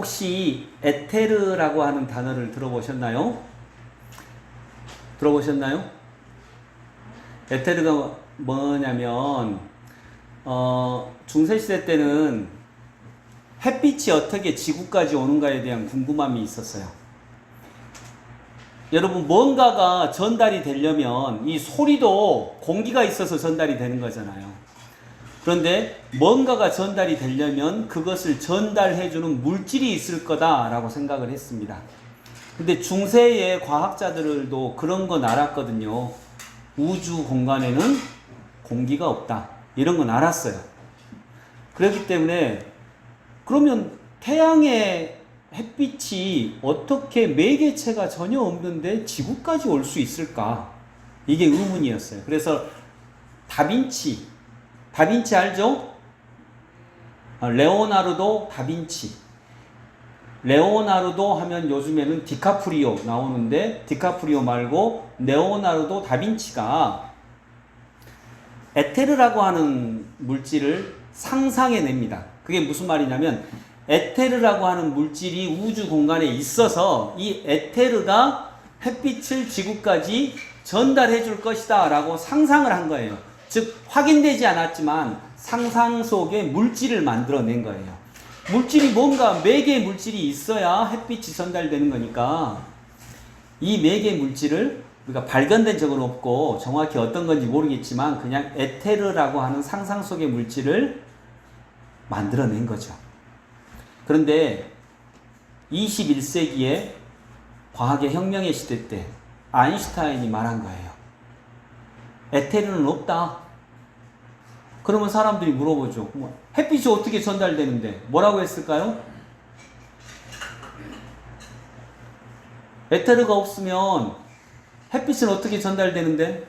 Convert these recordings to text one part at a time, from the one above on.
혹시 에테르라고 하는 단어를 들어보셨나요? 들어보셨나요? 에테르가 뭐냐면 중세시대 때는 햇빛이 어떻게 지구까지 오는가에 대한 궁금함이 있었어요. 여러분, 뭔가가 전달이 되려면 이 소리도 공기가 있어서 전달이 되는 거잖아요. 그런데 뭔가가 전달이 되려면 그것을 전달해주는 물질이 있을 거다라고 생각을 했습니다. 근데 중세의 과학자들도 그런 건 알았거든요. 우주 공간에는 공기가 없다. 이런 건 알았어요. 그렇기 때문에 그러면 태양의 햇빛이 어떻게 매개체가 전혀 없는데 지구까지 올 수 있을까? 이게 의문이었어요. 그래서 다빈치 알죠? 레오나르도 다빈치. 레오나르도 하면 요즘에는 디카프리오 나오는데 디카프리오 말고 레오나르도 다빈치가 에테르라고 하는 물질을 상상해냅니다. 그게 무슨 말이냐면 에테르라고 하는 물질이 우주 공간에 있어서 이 에테르가 햇빛을 지구까지 전달해 줄 것이다 라고 상상을 한 거예요. 즉 확인되지 않았지만 상상 속에 물질을 만들어낸 거예요. 물질이 뭔가 매개 물질이 있어야 햇빛이 전달되는 거니까 이 매개 물질을 우리가 발견된 적은 없고 정확히 어떤 건지 모르겠지만 그냥 에테르라고 하는 상상 속의 물질을 만들어낸 거죠. 그런데 21세기에 과학의 혁명의 시대 때 아인슈타인이 말한 거예요. 에테르는 없다. 그러면 사람들이 물어보죠. 햇빛이 어떻게 전달되는데? 뭐라고 했을까요? 에테르가 없으면 햇빛은 어떻게 전달되는데?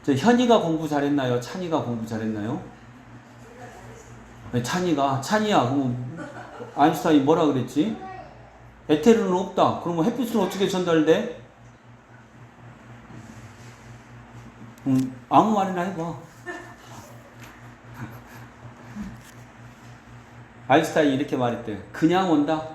저 현이가 공부 잘했나요? 찬이가 공부 잘했나요? 네, 찬이야. 그럼 아인슈타인이 뭐라 그랬지? 에테르는 없다. 그러면 햇빛은 어떻게 전달돼? 아무 말이나 해봐. 아인슈타인이 이렇게 말했대요. 그냥 온다.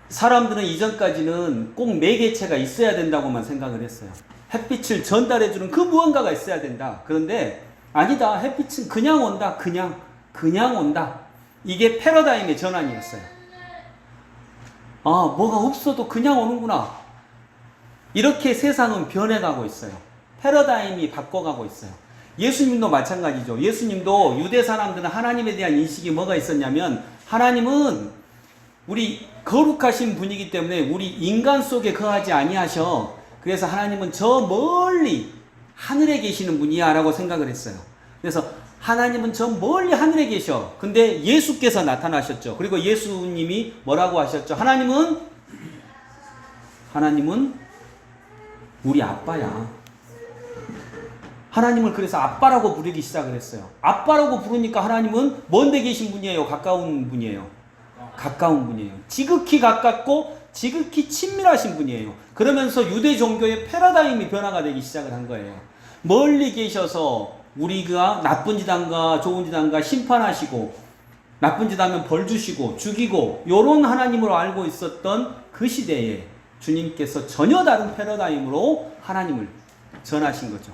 사람들은 이전까지는 꼭 매개체가 있어야 된다고만 생각을 했어요. 햇빛을 전달해주는 그 무언가가 있어야 된다. 그런데 아니다. 햇빛은 그냥 온다. 그냥 온다. 이게 패러다임의 전환이었어요. 아, 뭐가 없어도 그냥 오는구나. 이렇게 세상은 변해가고 있어요. 패러다임이 바꿔가고 있어요. 예수님도 마찬가지죠. 예수님도 유대 사람들은 하나님에 대한 인식이 뭐가 있었냐면 하나님은 우리 거룩하신 분이기 때문에 우리 인간 속에 거하지 아니하셔. 그래서 하나님은 저 멀리 하늘에 계시는 분이야 라고 생각을 했어요. 그래서 하나님은 저 멀리 하늘에 계셔. 근데 예수께서 나타나셨죠. 그리고 예수님이 뭐라고 하셨죠? 하나님은 우리 아빠야. 하나님을 그래서 아빠라고 부르기 시작을 했어요. 아빠라고 부르니까 하나님은 먼데 계신 분이에요? 가까운 분이에요? 가까운 분이에요. 지극히 가깝고 지극히 친밀하신 분이에요. 그러면서 유대 종교의 패러다임이 변화가 되기 시작을 한 거예요. 멀리 계셔서 우리가 나쁜 짓 한가 좋은 짓 한가 심판하시고 나쁜 짓 하면 벌 주시고 죽이고 요런 하나님으로 알고 있었던 그 시대에 주님께서 전혀 다른 패러다임으로 하나님을 전하신 거죠.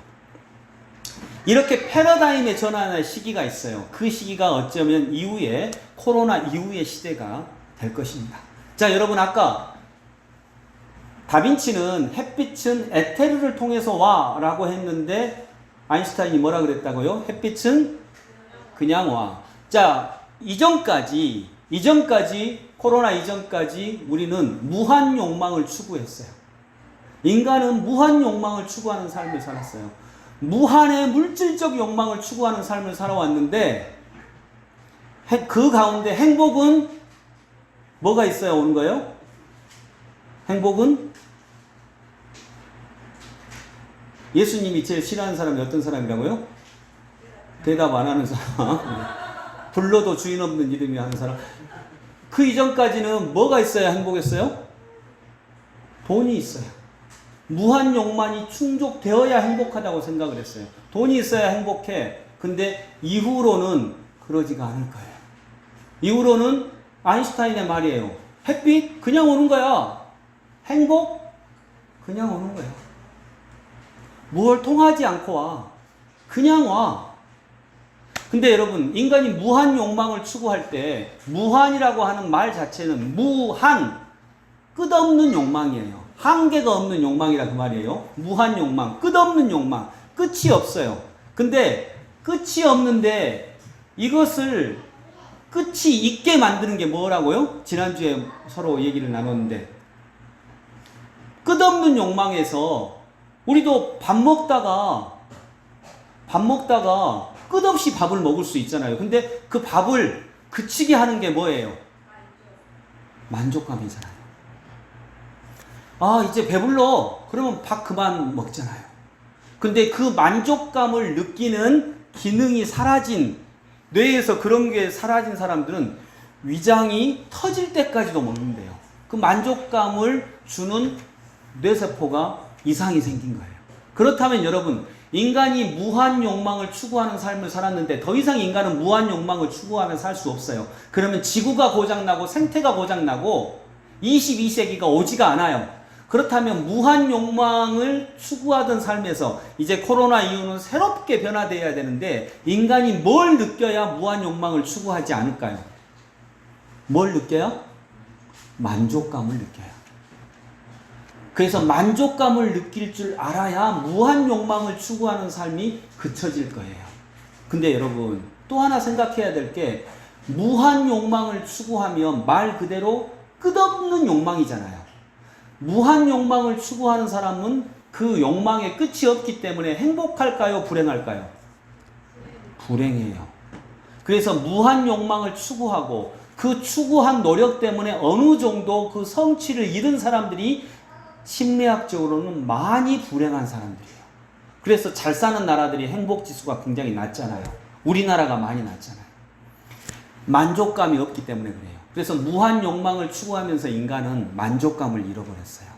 이렇게 패러다임의 전환의 시기가 있어요. 그 시기가 어쩌면 이후에 코로나 이후의 시대가 될 것입니다. 자, 여러분 아까 다빈치는 햇빛은 에테르를 통해서 와 라고 했는데 아인슈타인이 뭐라 그랬다고요? 햇빛은 그냥 와. 자, 이전까지 코로나 이전까지 우리는 무한 욕망을 추구했어요. 인간은 무한 욕망을 추구하는 삶을 살았어요. 무한의 물질적 욕망을 추구하는 삶을 살아왔는데 그 가운데 행복은 뭐가 있어야 오는 거예요? 행복은 예수님이 제일 싫어하는 사람이 어떤 사람이라고요? 대답 안 하는 사람. 불러도 주인 없는 이름이 하는 사람. 그 이전까지는 뭐가 있어야 행복했어요? 돈이 있어요. 무한 욕망이 충족되어야 행복하다고 생각을 했어요. 돈이 있어야 행복해. 근데 이후로는 그러지가 않을 거예요. 이후로는 아인슈타인의 말이에요. 햇빛 그냥 오는 거야. 행복 그냥 오는 거야. 뭘 통하지 않고 와. 그냥 와. 근데 여러분, 인간이 무한 욕망을 추구할 때 무한이라고 하는 말 자체는 무한, 끝없는 욕망이에요. 한계가 없는 욕망이라 그 말이에요. 무한 욕망, 끝없는 욕망, 끝이 없어요. 근데 끝이 없는데 이것을 끝이 있게 만드는 게 뭐라고요? 지난주에 서로 얘기를 나눴는데, 끝없는 욕망에서 우리도 밥 먹다가 끝없이 밥을 먹을 수 있잖아요. 근데 그 밥을 그치게 하는 게 뭐예요? 만족감이잖아요. 아, 이제 배불러. 그러면 밥 그만 먹잖아요. 근데 그 만족감을 느끼는 기능이 사라진, 뇌에서 그런 게 사라진 사람들은 위장이 터질 때까지도 먹는데요. 그 만족감을 주는 뇌세포가 이상이 생긴 거예요. 그렇다면 여러분, 인간이 무한 욕망을 추구하는 삶을 살았는데 더 이상 인간은 무한 욕망을 추구하며 살 수 없어요. 그러면 지구가 고장나고 생태가 고장나고 22세기가 오지가 않아요. 그렇다면 무한 욕망을 추구하던 삶에서 이제 코로나 이후는 새롭게 변화되어야 되는데, 인간이 뭘 느껴야 무한 욕망을 추구하지 않을까요? 뭘 느껴요? 만족감을 느껴요. 그래서 만족감을 느낄 줄 알아야 무한 욕망을 추구하는 삶이 그쳐질 거예요. 근데 여러분, 또 하나 생각해야 될 게, 무한 욕망을 추구하면 말 그대로 끝없는 욕망이잖아요. 무한 욕망을 추구하는 사람은 그 욕망에 끝이 없기 때문에 행복할까요? 불행할까요? 불행해요. 그래서 무한 욕망을 추구하고 그 추구한 노력 때문에 어느 정도 그 성취를 이룬 사람들이 심리학적으로는 많이 불행한 사람들이에요. 그래서 잘 사는 나라들이 행복지수가 굉장히 낮잖아요. 우리나라가 많이 낮잖아요. 만족감이 없기 때문에 그래요. 그래서 무한 욕망을 추구하면서 인간은 만족감을 잃어버렸어요.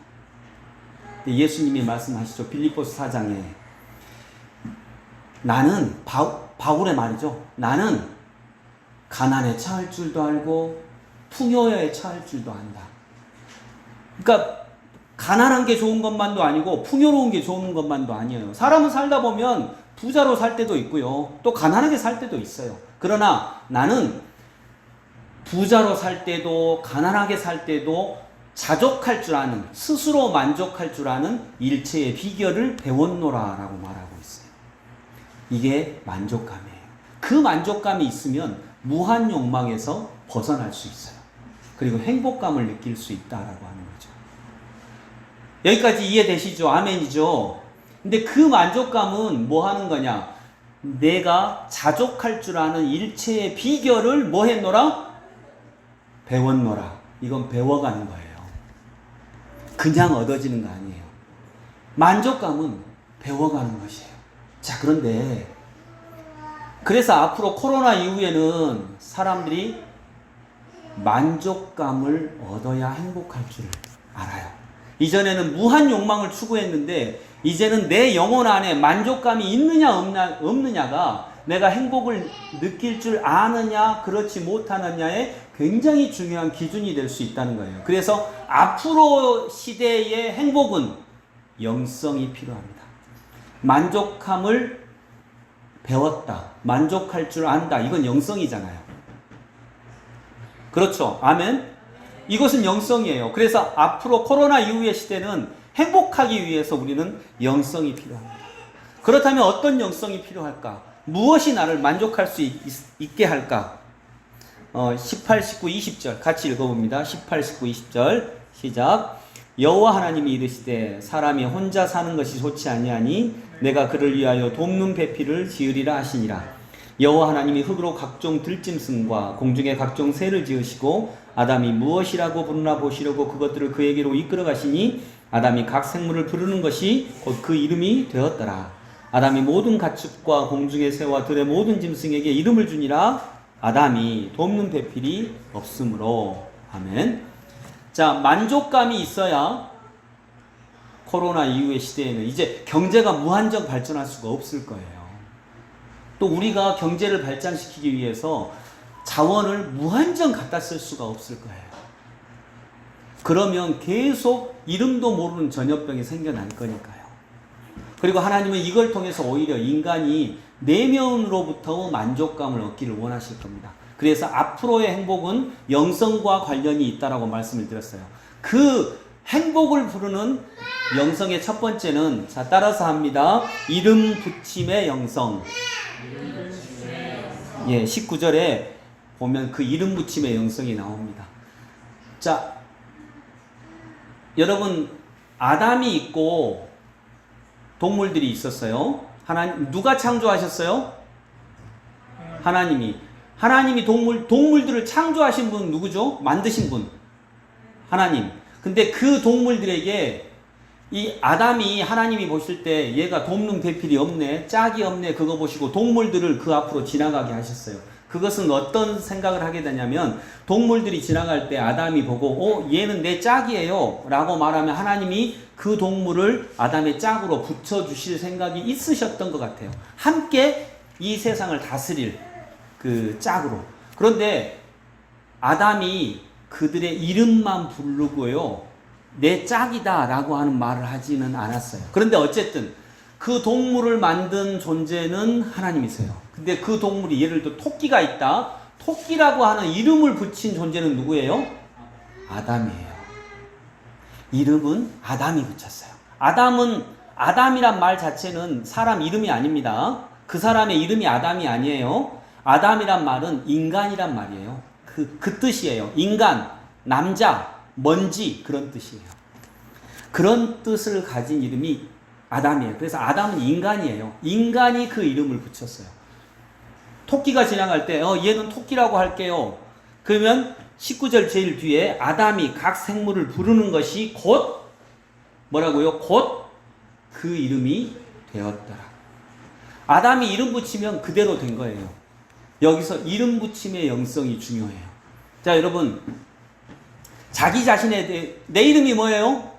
예수님이 말씀하시죠. 빌립보서 4장에 나는, 바울의 말이죠. 나는 가난에 처할 줄도 알고 풍요에 처할 줄도 안다. 그러니까 가난한 게 좋은 것만도 아니고 풍요로운 게 좋은 것만도 아니에요. 사람은 살다 보면 부자로 살 때도 있고요. 또 가난하게 살 때도 있어요. 그러나 나는 부자로 살 때도 가난하게 살 때도 자족할 줄 아는, 스스로 만족할 줄 아는 일체의 비결을 배웠노라라고 말하고 있어요. 이게 만족감이에요. 그 만족감이 있으면 무한 욕망에서 벗어날 수 있어요. 그리고 행복감을 느낄 수 있다라고 하는 거죠. 여기까지 이해되시죠? 아멘이죠? 근데 그 만족감은 뭐 하는 거냐? 내가 자족할 줄 아는 일체의 비결을 뭐 했노라? 배웠노라. 이건 배워가는 거예요. 그냥 얻어지는 거 아니에요. 만족감은 배워가는 것이에요. 자, 그런데 그래서 앞으로 코로나 이후에는 사람들이 만족감을 얻어야 행복할 줄 알아요. 이전에는 무한 욕망을 추구했는데 이제는 내 영혼 안에 만족감이 있느냐 없느냐가 내가 행복을 느낄 줄 아느냐 그렇지 못하느냐에 굉장히 중요한 기준이 될 수 있다는 거예요. 그래서 앞으로 시대의 행복은 영성이 필요합니다. 만족함을 배웠다. 만족할 줄 안다. 이건 영성이잖아요. 그렇죠. 아멘. 이것은 영성이에요. 그래서 앞으로 코로나 이후의 시대는 행복하기 위해서 우리는 영성이 필요합니다. 그렇다면 어떤 영성이 필요할까? 무엇이 나를 만족할 수 있게 할까? 18, 19, 20절 같이 읽어봅니다. 18, 19, 20절 시작. 여호와 하나님이 이르시되 사람이 혼자 사는 것이 좋지 아니하니 내가 그를 위하여 돕는 배필을 지으리라 하시니라. 여호와 하나님이 흙으로 각종 들짐승과 공중의 각종 새를 지으시고 아담이 무엇이라고 부르나 보시려고 그것들을 그에게로 이끌어 가시니 아담이 각 생물을 부르는 것이 곧 그 이름이 되었더라. 아담이 모든 가축과 공중의 새와 들의 모든 짐승에게 이름을 주니라. 아담이 돕는 배필이 없으므로. 아멘. 자, 만족감이 있어야 코로나 이후의 시대에는 이제 경제가 무한정 발전할 수가 없을 거예요. 또 우리가 경제를 발전시키기 위해서 자원을 무한정 갖다 쓸 수가 없을 거예요. 그러면 계속 이름도 모르는 전염병이 생겨날 거니까요. 그리고 하나님은 이걸 통해서 오히려 인간이 내면으로부터 만족감을 얻기를 원하실 겁니다. 그래서 앞으로의 행복은 영성과 관련이 있다라고 말씀을 드렸어요. 그 행복을 부르는 영성의 첫 번째는, 자, 따라서 합니다. 이름 붙임의 영성. 예, 19절에 보면 그 이름 붙임의 영성이 나옵니다. 자, 여러분, 아담이 있고 동물들이 있었어요. 하나님, 누가 창조하셨어요? 하나님이 동물들을 창조하신 분 누구죠? 만드신 분. 하나님. 근데 그 동물들에게 이 아담이 하나님이 보실 때 얘가 돕는 배필이 없네, 짝이 없네, 그거 보시고 동물들을 그 앞으로 지나가게 하셨어요. 그것은 어떤 생각을 하게 되냐면, 동물들이 지나갈 때 아담이 보고 얘는 내 짝이에요 라고 말하면 하나님이 그 동물을 아담의 짝으로 붙여주실 생각이 있으셨던 것 같아요. 함께 이 세상을 다스릴 그 짝으로. 그런데 아담이 그들의 이름만 부르고요, 내 짝이다 라고 하는 말을 하지는 않았어요. 그런데 어쨌든 그 동물을 만든 존재는 하나님이세요. 근데 그 동물이, 예를 들어 토끼가 있다. 토끼라고 하는 이름을 붙인 존재는 누구예요? 아담이에요. 이름은 아담이 붙였어요. 아담이란 말 자체는 사람 이름이 아닙니다. 그 사람의 이름이 아담이 아니에요. 아담이란 말은 인간이란 말이에요. 그 뜻이에요. 인간, 남자, 먼지, 그런 뜻이에요. 그런 뜻을 가진 이름이 아담이에요. 그래서 아담은 인간이에요. 인간이 그 이름을 붙였어요. 토끼가 지나갈 때 얘는 토끼라고 할게요. 그러면 19절 제일 뒤에 아담이 각 생물을 부르는 것이 곧 뭐라고요? 곧 그 이름이 되었더라. 아담이 이름 붙이면 그대로 된 거예요. 여기서 이름 붙임의 영성이 중요해요. 자, 여러분, 자기 자신에 대해 내 이름이 뭐예요?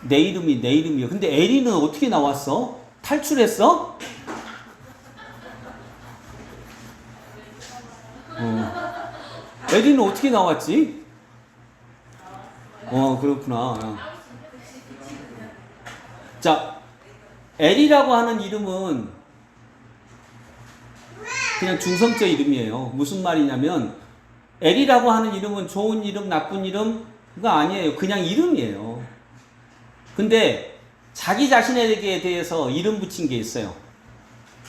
내 이름이요. 근데 에리는 어떻게 나왔어? 탈출했어? 에리는 어떻게 나왔지? 그렇구나. 자, 에리라고 하는 이름은 그냥 중성적 이름이에요. 무슨 말이냐면, 에리라고 하는 이름은 좋은 이름, 나쁜 이름, 그거 아니에요. 그냥 이름이에요. 근데 자기 자신에게 대해서 이름 붙인 게 있어요.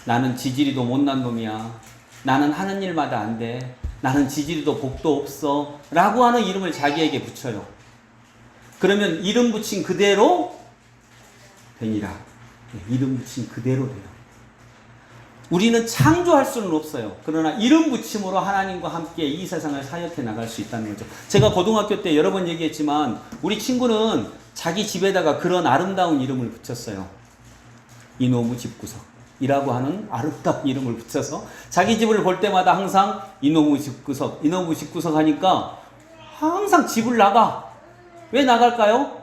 나는 지지리도 못난 놈이야. 나는 하는 일마다 안 돼. 나는 지지리도 복도 없어. 라고 하는 이름을 자기에게 붙여요. 그러면 이름 붙인 그대로 되니라. 이름 붙인 그대로 돼요. 우리는 창조할 수는 없어요. 그러나 이름 붙임으로 하나님과 함께 이 세상을 사역해 나갈 수 있다는 거죠. 제가 고등학교 때 여러 번 얘기했지만 우리 친구는 자기 집에다가 그런 아름다운 이름을 붙였어요. 이놈의 집구석이라고 하는 아름다운 이름을 붙여서 자기 집을 볼 때마다 항상 이놈의 집구석 하니까 항상 집을 나가. 왜 나갈까요?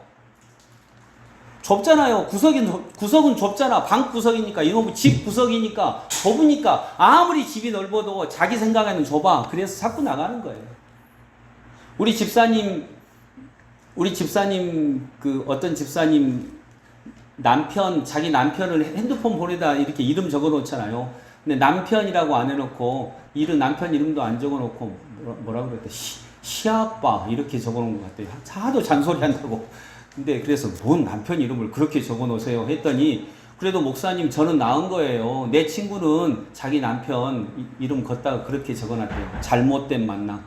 좁잖아요. 구석은 좁잖아. 방 구석이니까, 이놈의 집 구석이니까, 좁으니까, 아무리 집이 넓어도 자기 생각에는 좁아. 그래서 자꾸 나가는 거예요. 우리 집사님, 어떤 집사님 자기 남편을 핸드폰 보내다 이렇게 이름 적어 놓잖아요. 근데 남편이라고 안 해놓고, 남편 이름도 안 적어 놓고, 뭐라고 그랬대? 시아빠, 이렇게 적어 놓은 것 같아요. 하도 잔소리 한다고. 근데 그래서 뭔 남편 이름을 그렇게 적어 놓으세요 했더니, 그래도 목사님 저는 나은 거예요. 내 친구는 자기 남편 이름 걷다가 그렇게 적어 놨대요. 잘못된 만남.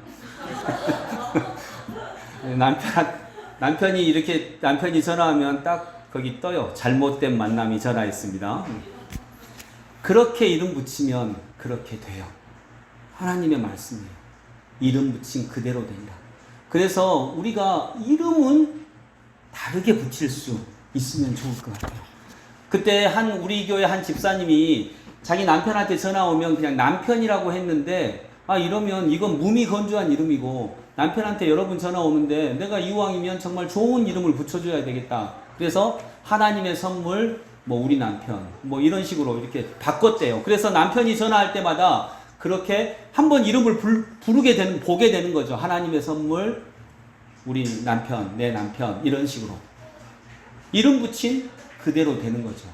남편이 전화하면 딱 거기 떠요. 잘못된 만남이 전화했습니다. 그렇게 이름 붙이면 그렇게 돼요. 하나님의 말씀이에요. 이름 붙인 그대로 된다. 그래서 우리가 이름은 다르게 붙일 수 있으면 좋을 것 같아요. 그때 우리 교회 한 집사님이 자기 남편한테 전화 오면 그냥 남편이라고 했는데, 이러면 이건 무미건조한 이름이고, 남편한테 여러 번 전화 오는데 내가 이왕이면 정말 좋은 이름을 붙여줘야 되겠다. 그래서 하나님의 선물 뭐 우리 남편 뭐 이런 식으로 이렇게 바꿨대요. 그래서 남편이 전화할 때마다 그렇게 한번 이름을 보게 되는 거죠. 하나님의 선물, 우리 남편, 내 남편 이런 식으로 이름 붙인 그대로 되는 거죠.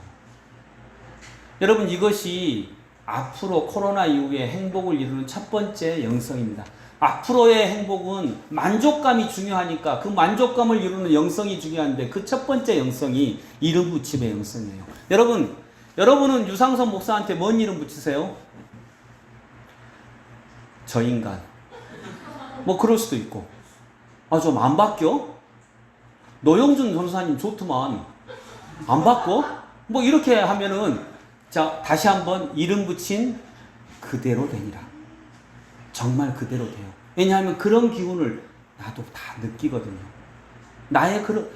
여러분, 이것이 앞으로 코로나 이후에 행복을 이루는 첫 번째 영성입니다. 앞으로의 행복은 만족감이 중요하니까 그 만족감을 이루는 영성이 중요한데 그 첫 번째 영성이 이름 붙임의 영성이에요. 여러분은 유상선 목사한테 뭔 이름 붙이세요? 저 인간. 뭐 그럴 수도 있고. 아, 좀 안 바뀌어? 노영준 전사님 좋더만. 안 바꿔? 뭐 이렇게 하면은 자, 다시 한번 이름 붙인 그대로 되니라. 정말 그대로 돼요. 왜냐하면 그런 기운을 나도 다 느끼거든요.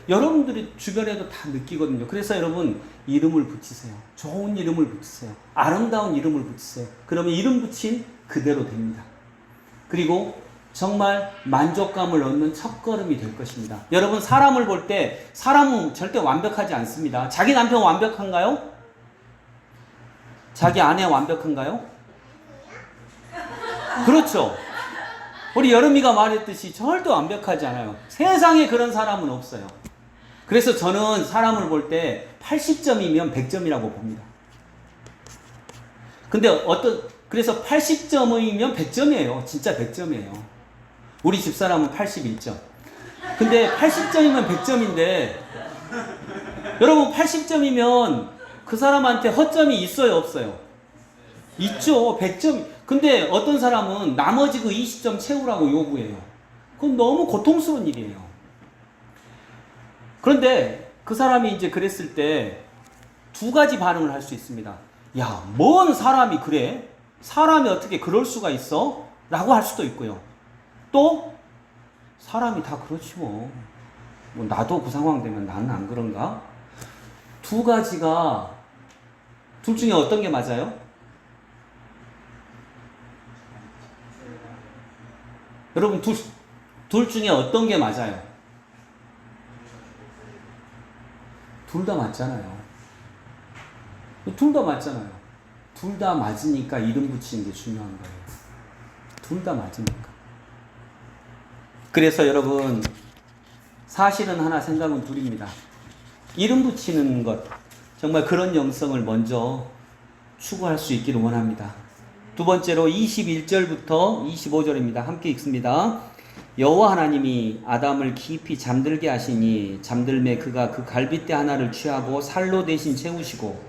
여러분들이 주변에도 다 느끼거든요. 그래서 여러분, 이름을 붙이세요. 좋은 이름을 붙이세요. 아름다운 이름을 붙이세요. 그러면 이름 붙인 그대로 됩니다. 그리고 정말 만족감을 얻는 첫걸음이 될 것입니다. 여러분, 사람을 볼 때 사람은 절대 완벽하지 않습니다. 자기 남편 완벽한가요? 자기 아내 완벽한가요? 그렇죠. 우리 여름이가 말했듯이 절대 완벽하지 않아요. 세상에 그런 사람은 없어요. 그래서 저는 사람을 볼 때 80점이면 100점이라고 봅니다. 그래서 80점이면 100점이에요. 진짜 100점이에요. 우리 집사람은 81점. 근데 80점이면 100점인데, 여러분 80점이면 그 사람한테 허점이 있어요, 없어요? 있죠. 100점. 근데 어떤 사람은 나머지 그 20점 채우라고 요구해요. 그건 너무 고통스러운 일이에요. 그런데 그 사람이 이제 그랬을 때 두 가지 반응을 할 수 있습니다. 야, 뭔 사람이 그래? 사람이 어떻게 그럴 수가 있어? 라고 할 수도 있고요. 또 사람이 다 그렇지 뭐. 나도 그 상황 되면 나는 안 그런가? 두 가지가 둘 중에 어떤 게 맞아요? 여러분, 둘 중에 어떤 게 맞아요? 둘 다 맞잖아요. 둘 다 맞잖아요. 둘 다 맞으니까 이름 붙이는 게 중요한 거예요. 둘 다 맞으니까. 그래서 여러분, 사실은 하나, 생각은 둘입니다. 이름 붙이는 것, 정말 그런 영성을 먼저 추구할 수 있기를 원합니다. 두 번째로 21절부터 25절입니다. 함께 읽습니다. 여호와 하나님이 아담을 깊이 잠들게 하시니 잠들매 그가 그 갈빗대 하나를 취하고 살로 대신 채우시고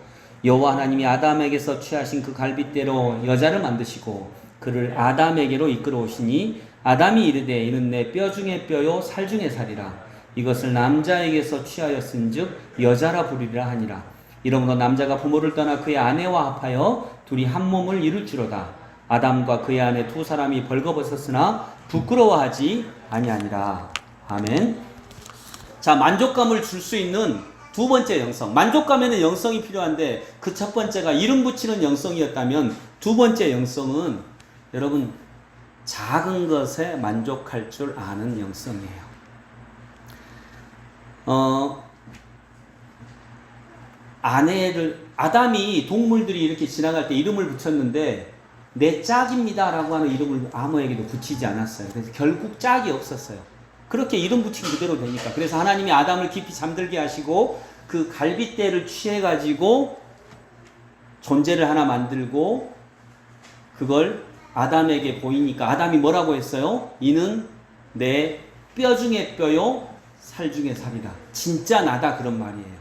여호와 하나님이 아담에게서 취하신 그 갈빗대로 여자를 만드시고 그를 아담에게로 이끌어 오시니 아담이 이르되 이는 내 뼈 중에 뼈요 살 중에 살이라 이것을 남자에게서 취하였은즉 여자라 부르리라 하니라. 이러므로 남자가 부모를 떠나 그의 아내와 합하여 둘이 한 몸을 이룰지로다. 아담과 그의 아내 두 사람이 벌거벗었으나 부끄러워하지 아니하니라. 아멘. 자, 만족감을 줄 수 있는 두 번째 영성. 만족감에는 영성이 필요한데 그 첫 번째가 이름 붙이는 영성이었다면 두 번째 영성은 여러분 작은 것에 만족할 줄 아는 영성이에요. 아담이 동물들이 이렇게 지나갈 때 이름을 붙였는데 내 짝입니다 라고 하는 이름을 아무에게도 붙이지 않았어요. 그래서 결국 짝이 없었어요. 그렇게 이름 붙인 그대로 되니까. 그래서 하나님이 아담을 깊이 잠들게 하시고 그 갈빗대를 취해가지고 존재를 하나 만들고 그걸 아담에게 보이니까 아담이 뭐라고 했어요? 이는 내 뼈 중에 뼈요 살 중에 살이라. 진짜 나다, 그런 말이에요.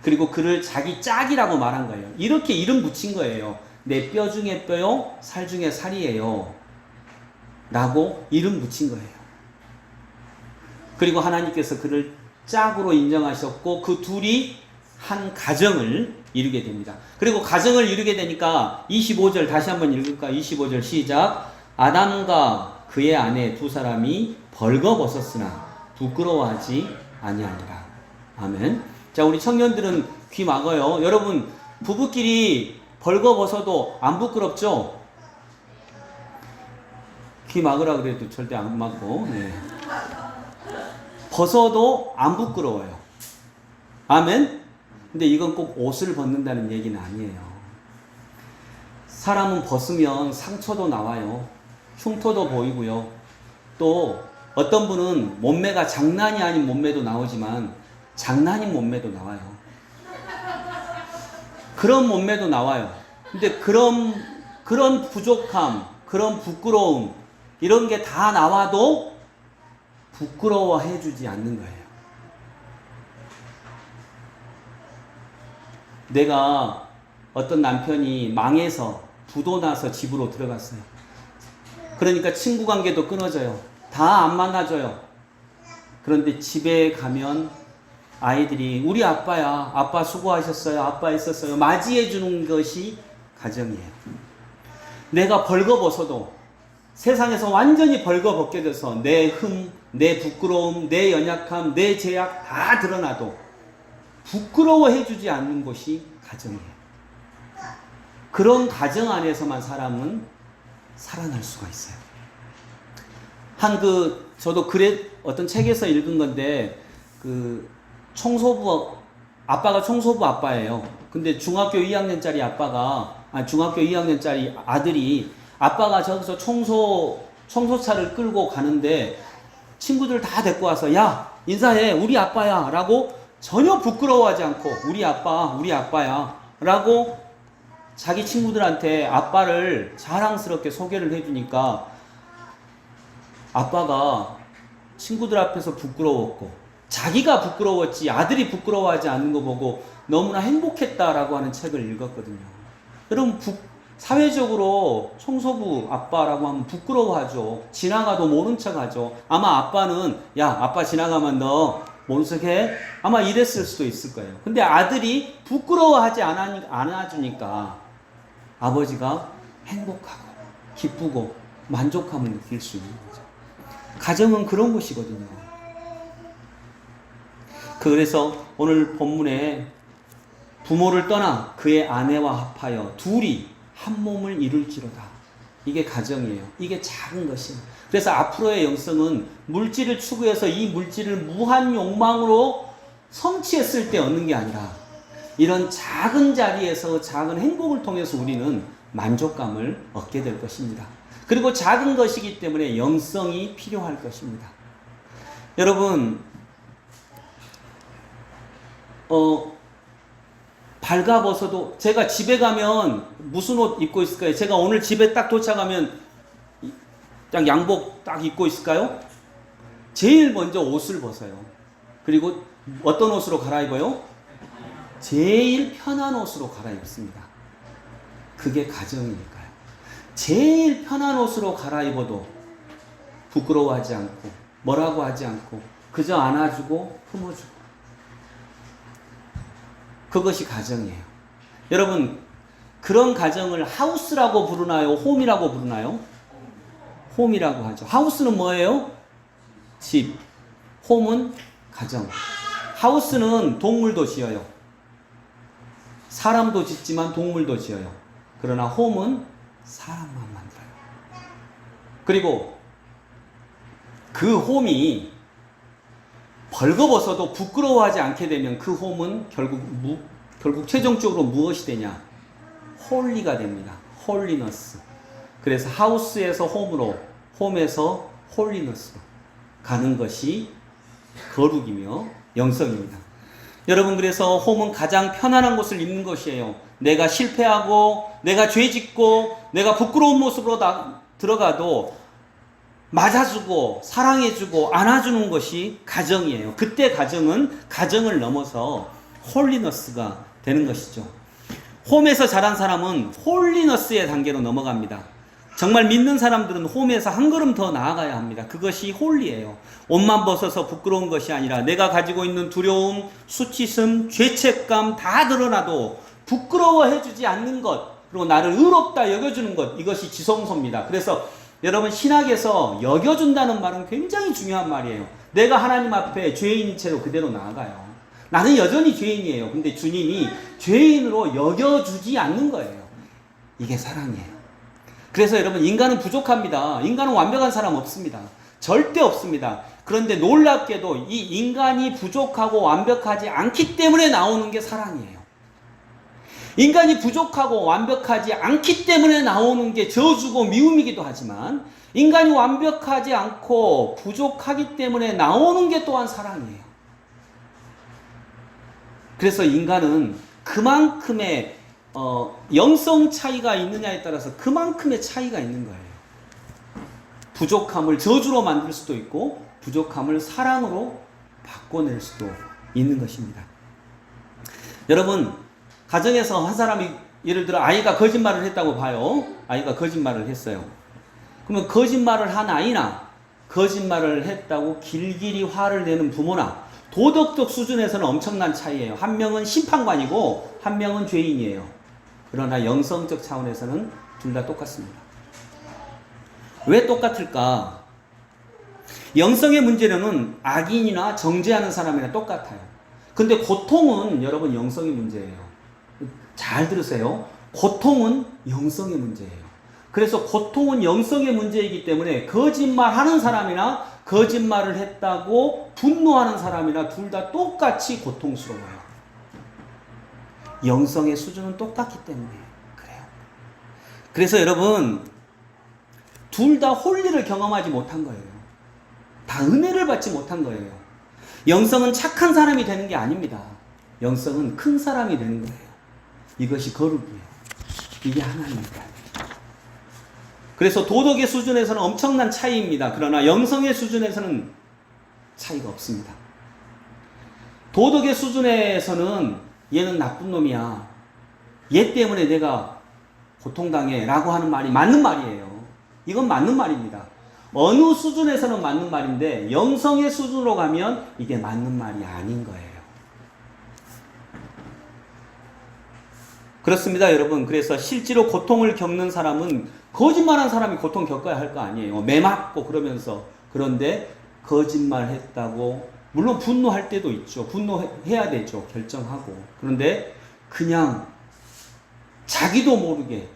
그리고 그를 자기 짝이라고 말한 거예요. 이렇게 이름 붙인 거예요. 내 뼈 중에 뼈요 살 중에 살이에요 라고 이름 붙인 거예요. 그리고 하나님께서 그를 짝으로 인정하셨고 그 둘이 한 가정을 이루게 됩니다. 그리고 가정을 이루게 되니까 25절 다시 한번 읽을까? 25절 시작. 아담과 그의 아내 두 사람이 벌거벗었으나 부끄러워하지 아니하니라. 아멘. 자, 우리 청년들은 귀 막어요. 여러분, 부부끼리 벌거벗어도 안 부끄럽죠? 귀 막으라 그래도 절대 안 막고, 네. 벗어도 안 부끄러워요. 아멘. 근데 이건 꼭 옷을 벗는다는 얘기는 아니에요. 사람은 벗으면 상처도 나와요. 흉터도 보이고요. 또 어떤 분은 몸매가 장난이 아닌 몸매도 나오지만 장난인 몸매도 나와요. 그런 몸매도 나와요. 근데 그런 부족함, 그런 부끄러움, 이런 게 다 나와도 부끄러워해 주지 않는 거예요. 내가 어떤 남편이 망해서 부도 나서 집으로 들어갔어요. 그러니까 친구 관계도 끊어져요. 다 안 만나줘요. 그런데 집에 가면 아이들이 우리 아빠야, 아빠 수고하셨어요, 아빠 있었어요, 맞이해 주는 것이 가정이에요. 내가 벌거벗어도 세상에서 완전히 벌거벗겨져서 내 흠, 내 부끄러움, 내 연약함, 내 죄악 다 드러나도 부끄러워해 주지 않는 곳이 가정이에요. 그런 가정 안에서만 사람은 살아날 수가 있어요. 저도 어떤 책에서 읽은 건데, 아빠가 청소부 아빠예요. 근데 중학교 2학년짜리 중학교 2학년짜리 아들이 아빠가 저기서 청소차를 끌고 가는데 친구들 다 데리고 와서 야, 인사해. 우리 아빠야. 라고 전혀 부끄러워하지 않고 우리 아빠야. 라고 자기 친구들한테 아빠를 자랑스럽게 소개를 해주니까 아빠가 친구들 앞에서 부끄러웠고 자기가 부끄러웠지 아들이 부끄러워하지 않는 거 보고 너무나 행복했다라고 하는 책을 읽었거든요. 여러분 사회적으로 청소부 아빠라고 하면 부끄러워하죠. 지나가도 모른 척하죠. 아마 아빠는 야, 아빠 지나가면 너 모른 척해? 아마 이랬을 수도 있을 거예요. 근데 아들이 부끄러워하지 않아주니까 아버지가 행복하고 기쁘고 만족함을 느낄 수 있는 거죠. 가정은 그런 것이거든요. 그래서 오늘 본문에 부모를 떠나 그의 아내와 합하여 둘이 한 몸을 이룰지로다. 이게 가정이에요. 이게 작은 것이에요. 그래서 앞으로의 영성은 물질을 추구해서 이 물질을 무한 욕망으로 성취했을 때 얻는 게 아니라 이런 작은 자리에서 작은 행복을 통해서 우리는 만족감을 얻게 될 것입니다. 그리고 작은 것이기 때문에 영성이 필요할 것입니다. 여러분, 발가벗어도 제가 집에 가면 무슨 옷 입고 있을까요? 제가 오늘 집에 딱 도착하면 딱 양복 딱 입고 있을까요? 제일 먼저 옷을 벗어요. 그리고 어떤 옷으로 갈아입어요? 제일 편한 옷으로 갈아입습니다. 그게 가정이니까요. 제일 편한 옷으로 갈아입어도 부끄러워하지 않고 뭐라고 하지 않고 그저 안아주고 품어주고 그것이 가정이에요. 여러분, 그런 가정을 하우스라고 부르나요? 홈이라고 부르나요? 홈이라고 하죠. 하우스는 뭐예요? 집. 홈은 가정. 하우스는 동물도 지어요. 사람도 짓지만 동물도 지어요. 그러나 홈은 사람만 만들어요. 그리고 그 홈이 벌거벗어도 부끄러워하지 않게 되면 그 홈은 결국 최종적으로 무엇이 되냐? 홀리가 됩니다. 홀리너스. 그래서 하우스에서 홈으로, 홈에서 홀리너스로 가는 것이 거룩이며 영성입니다. 여러분, 그래서 홈은 가장 편안한 곳을 입는 것이에요. 내가 실패하고 내가 죄짓고 내가 부끄러운 모습으로 들어가도 맞아주고 사랑해주고 안아주는 것이 가정이에요. 그때 가정은 가정을 넘어서 홀리너스가 되는 것이죠. 홈에서 자란 사람은 홀리너스의 단계로 넘어갑니다. 정말 믿는 사람들은 홈에서 한 걸음 더 나아가야 합니다. 그것이 홀리예요. 옷만 벗어서 부끄러운 것이 아니라 내가 가지고 있는 두려움, 수치심, 죄책감 다 드러나도 부끄러워해주지 않는 것, 그리고 나를 의롭다 여겨주는 것, 이것이 지성소입니다. 그래서 여러분, 신학에서 여겨준다는 말은 굉장히 중요한 말이에요. 내가 하나님 앞에 죄인인 채로 그대로 나아가요. 나는 여전히 죄인이에요. 근데 주님이 죄인으로 여겨주지 않는 거예요. 이게 사랑이에요. 그래서 여러분, 인간은 부족합니다. 인간은 완벽한 사람 없습니다. 절대 없습니다. 그런데 놀랍게도 이 인간이 부족하고 완벽하지 않기 때문에 나오는 게 사랑이에요. 인간이 부족하고 완벽하지 않기 때문에 나오는 게 저주고 미움이기도 하지만 인간이 완벽하지 않고 부족하기 때문에 나오는 게 또한 사랑이에요. 그래서 인간은 그만큼의 영성 차이가 있느냐에 따라서 그만큼의 차이가 있는 거예요. 부족함을 저주로 만들 수도 있고 부족함을 사랑으로 바꿔낼 수도 있는 것입니다. 여러분, 가정에서 한 사람이 예를 들어 아이가 거짓말을 했다고 봐요. 아이가 거짓말을 했어요. 그러면 거짓말을 한 아이나 거짓말을 했다고 길길이 화를 내는 부모나 도덕적 수준에서는 엄청난 차이예요. 한 명은 심판관이고 한 명은 죄인이에요. 그러나 영성적 차원에서는 둘 다 똑같습니다. 왜 똑같을까? 영성의 문제는 악인이나 정죄하는 사람이나 똑같아요. 근데 고통은 여러분 영성의 문제예요. 잘 들으세요. 고통은 영성의 문제예요. 그래서 고통은 영성의 문제이기 때문에 거짓말하는 사람이나 거짓말을 했다고 분노하는 사람이나 둘 다 똑같이 고통스러워요. 영성의 수준은 똑같기 때문에 그래요. 그래서 여러분, 둘 다 홀리를 경험하지 못한 거예요. 다 은혜를 받지 못한 거예요. 영성은 착한 사람이 되는 게 아닙니다. 영성은 큰 사람이 되는 거예요. 이것이 거룩이에요. 이게 하나님입니다. 그래서 도덕의 수준에서는 엄청난 차이입니다. 그러나 영성의 수준에서는 차이가 없습니다. 도덕의 수준에서는 얘는 나쁜 놈이야, 얘 때문에 내가 고통당해 라고 하는 말이 맞는 말이에요. 이건 맞는 말입니다. 어느 수준에서는 맞는 말인데 영성의 수준으로 가면 이게 맞는 말이 아닌 거예요. 그렇습니다, 여러분. 그래서 실제로 고통을 겪는 사람은 거짓말한 사람이 고통 겪어야 할 거 아니에요. 매 맞고 그러면서. 그런데 거짓말했다고 물론 분노할 때도 있죠. 분노해야 되죠. 결정하고. 그런데 그냥 자기도 모르게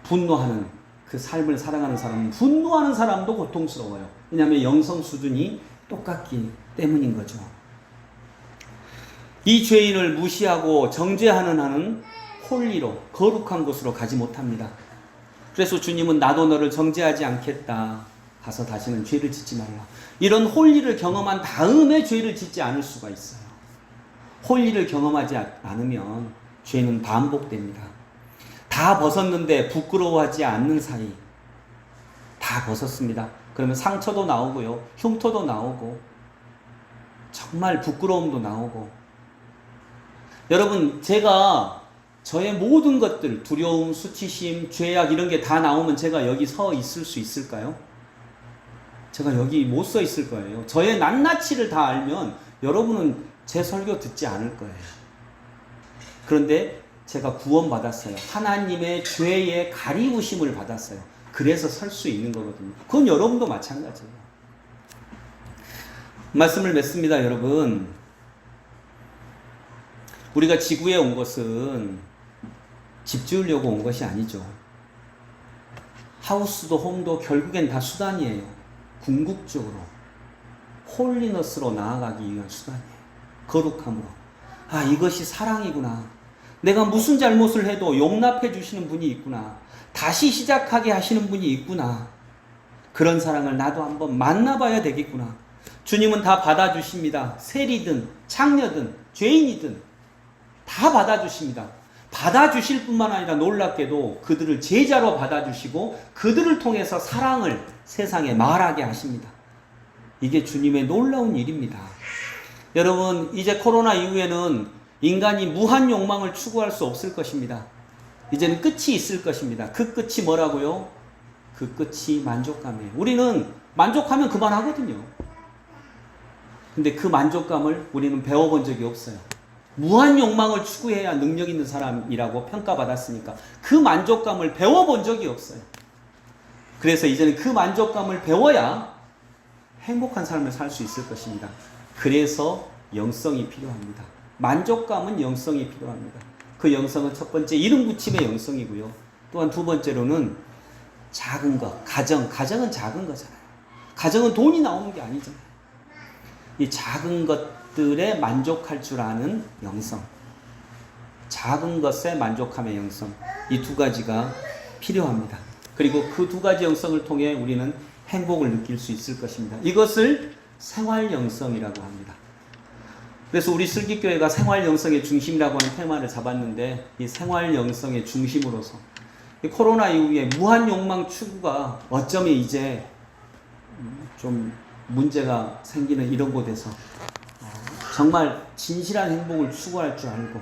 분노하는 그 삶을 살아가는 사람은, 분노하는 사람도 고통스러워요. 왜냐하면 영성 수준이 똑같기 때문인 거죠. 이 죄인을 무시하고 정죄하는 한은 홀리로, 거룩한 곳으로 가지 못합니다. 그래서 주님은 나도 너를 정죄하지 않겠다, 가서 다시는 죄를 짓지 말라, 이런 홀리를 경험한 다음에 죄를 짓지 않을 수가 있어요. 홀리를 경험하지 않으면 죄는 반복됩니다. 다 벗었는데 부끄러워하지 않는 사이 다 벗었습니다. 그러면 상처도 나오고요, 흉터도 나오고, 정말 부끄러움도 나오고. 여러분, 제가 저의 모든 것들, 두려움, 수치심, 죄악 이런 게 다 나오면 제가 여기 서 있을 수 있을까요? 제가 여기 못 서 있을 거예요. 저의 낱낱이를 다 알면 여러분은 제 설교 듣지 않을 거예요. 그런데 제가 구원받았어요. 하나님의 죄의 가리우심을 받았어요. 그래서 설 수 있는 거거든요. 그건 여러분도 마찬가지예요. 말씀을 맺습니다, 여러분. 우리가 지구에 온 것은 집 지으려고 온 것이 아니죠. 하우스도 홈도 결국엔 다 수단이에요. 궁극적으로 홀리너스로 나아가기 위한 수단이에요. 거룩함으로. 아, 이것이 사랑이구나. 내가 무슨 잘못을 해도 용납해 주시는 분이 있구나. 다시 시작하게 하시는 분이 있구나. 그런 사랑을 나도 한번 만나봐야 되겠구나. 주님은 다 받아주십니다. 세리든 창녀든 죄인이든 다 받아주십니다. 받아주실 뿐만 아니라 놀랍게도 그들을 제자로 받아주시고 그들을 통해서 사랑을 세상에 말하게 하십니다. 이게 주님의 놀라운 일입니다. 여러분, 이제 코로나 이후에는 인간이 무한 욕망을 추구할 수 없을 것입니다. 이제는 끝이 있을 것입니다. 그 끝이 뭐라고요? 그 끝이 만족감이에요. 우리는 만족하면 그만하거든요. 근데 그 만족감을 우리는 배워본 적이 없어요. 무한 욕망을 추구해야 능력 있는 사람이라고 평가받았으니까 그 만족감을 배워본 적이 없어요. 그래서 이제는 그 만족감을 배워야 행복한 삶을 살 수 있을 것입니다. 그래서 영성이 필요합니다. 만족감은 영성이 필요합니다. 그 영성은 첫 번째 이름 붙임의 영성이고요. 또한 두 번째로는 작은 것, 가정은 작은 거잖아요. 가정은 돈이 나오는 게 아니잖아요. 이 작은 것들에 만족할 줄 아는 영성, 작은 것에 만족함의 영성, 이 두 가지가 필요합니다. 그리고 그 두 가지 영성을 통해 우리는 행복을 느낄 수 있을 것입니다. 이것을 생활 영성이라고 합니다. 그래서 우리 슬기교회가 생활 영성의 중심이라고 하는 테마를 잡았는데, 이 생활 영성의 중심으로서 이 코로나 이후에 무한 욕망 추구가 어쩌면 이제 좀 문제가 생기는 이런 곳에서 정말 진실한 행복을 추구할 줄 알고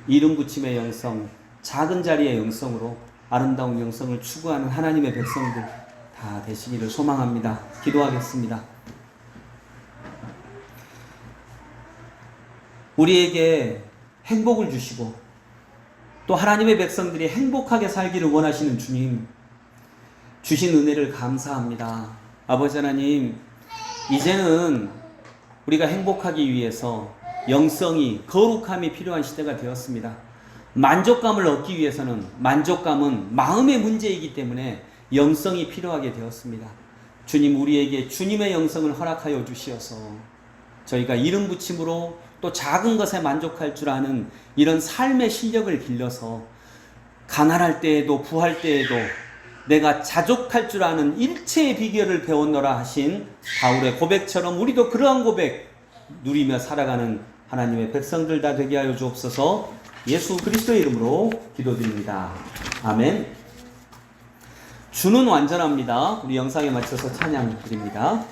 이름 붙임의 영성, 작은 자리의 영성으로 아름다운 영성을 추구하는 하나님의 백성들 다 되시기를 소망합니다. 기도하겠습니다. 우리에게 행복을 주시고 또 하나님의 백성들이 행복하게 살기를 원하시는 주님, 주신 은혜를 감사합니다. 아버지 하나님, 이제는 우리가 행복하기 위해서 영성이, 거룩함이 필요한 시대가 되었습니다. 만족감을 얻기 위해서는, 만족감은 마음의 문제이기 때문에 영성이 필요하게 되었습니다. 주님, 우리에게 주님의 영성을 허락하여 주시어서 저희가 이름 붙임으로 또 작은 것에 만족할 줄 아는 이런 삶의 실력을 길러서 가난할 때에도 부할 때에도 내가 자족할 줄 아는 일체의 비결을 배웠노라 하신 바울의 고백처럼 우리도 그러한 고백 누리며 살아가는 하나님의 백성들 다 되게 하여 주옵소서. 예수 그리스도의 이름으로 기도드립니다. 아멘. 주는 완전합니다. 우리 영상에 맞춰서 찬양 드립니다.